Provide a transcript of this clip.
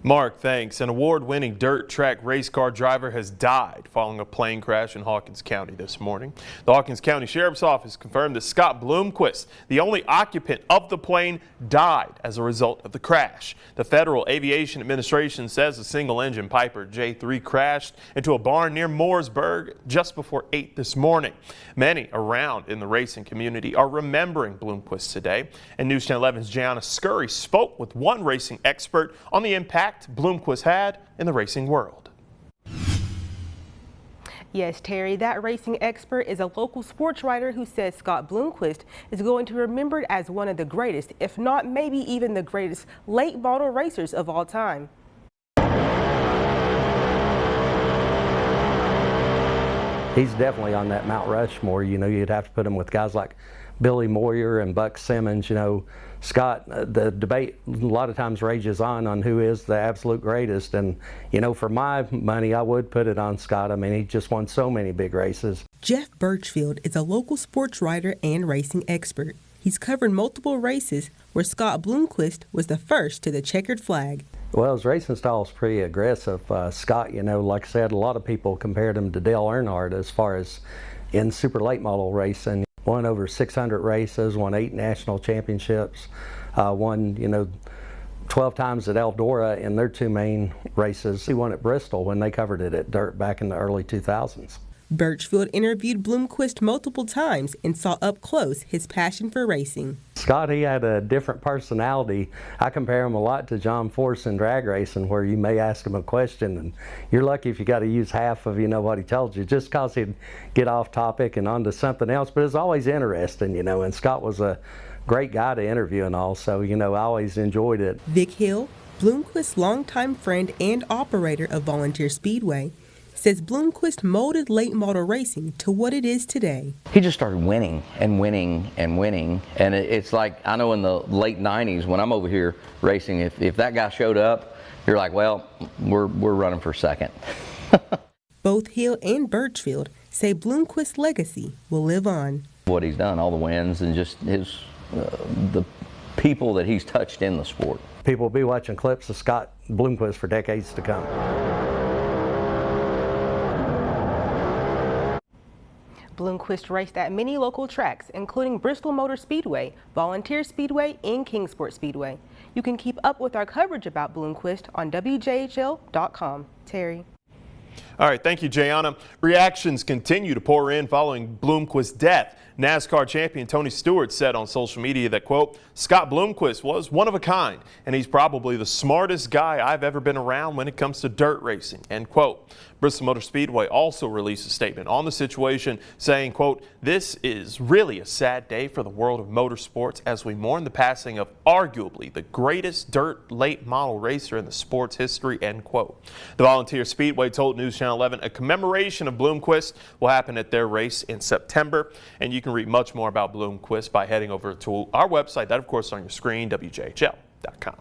Mark, thanks. An award-winning dirt track race car driver has died following a plane crash in Hawkins County this morning. The Hawkins County Sheriff's Office confirmed that Scott Bloomquist, the only occupant of the plane, died as a result of the crash. The Federal Aviation Administration says a single-engine Piper J3 crashed into a barn near Mooresburg just before 8 this morning. Many around in the racing community are remembering Bloomquist today, and News Channel 11's Gianna Scurry spoke with one racing expert on the impact Bloomquist had in the racing world. Yes, Terry, that racing expert is a local sports writer who says Scott Bloomquist is going to be remembered as one of the greatest, if not maybe even the greatest, late model racers of all time. He's definitely on that Mount Rushmore. You know, you'd have to put him with guys like Billy Moyer and Buck Simmons. You know, Scott, the debate a lot of times rages on who is the absolute greatest. And, you know, for my money, I would put it on Scott. I mean, he just won so many big races. Jeff Birchfield is a local sports writer and racing expert. He's covered multiple races where Scott Bloomquist was the first to the checkered flag. Well, his racing style is pretty aggressive. Scott, you know, like I said, a lot of people compared him to Dale Earnhardt as far as in super late model racing. Won over 600 races, won 8 national championships, won, you know, 12 times at Eldora in their 2 main races. He won at Bristol when they covered it at Dirt back in the early 2000s. Birchfield interviewed Bloomquist multiple times and saw up close his passion for racing. Scott, he had a different personality. I compare him a lot to John Force in drag racing, where you may ask him a question and you're lucky if you got to use half of, you know, what he told you, just because he'd get off topic and onto something else. But it's always interesting, you know, and Scott was a great guy to interview and all, so, you know, I always enjoyed it. Vic Hill, Bloomquist's longtime friend and operator of Volunteer Speedway, says Bloomquist molded late model racing to what it is today. He just started winning and winning and winning, and it's like, I know in the late 90s when I'm over here racing, if that guy showed up, you're like, well, we're running for second. Both Hill and Birchfield say Bloomquist's legacy will live on. What he's done, all the wins, and just his the people that he's touched in the sport. People will be watching clips of Scott Bloomquist for decades to come. Bloomquist raced at many local tracks, including Bristol Motor Speedway, Volunteer Speedway, and Kingsport Speedway. You can keep up with our coverage about Bloomquist on WJHL.com. Terry. All right, thank you, Jayana. Reactions continue to pour in following Bloomquist's death. NASCAR champion Tony Stewart said on social media that, quote, Scott Bloomquist was one of a kind, and he's probably the smartest guy I've ever been around when it comes to dirt racing, end quote. Bristol Motor Speedway also released a statement on the situation saying, quote, this is really a sad day for the world of motorsports as we mourn the passing of arguably the greatest dirt late model racer in the sport's history, end quote. The Volunteer Speedway told News Channel 11 a commemoration of Bloomquist will happen at their race in September, and you can read much more about Bloomquist by heading over to our website, that of course on your screen, WJHL.com.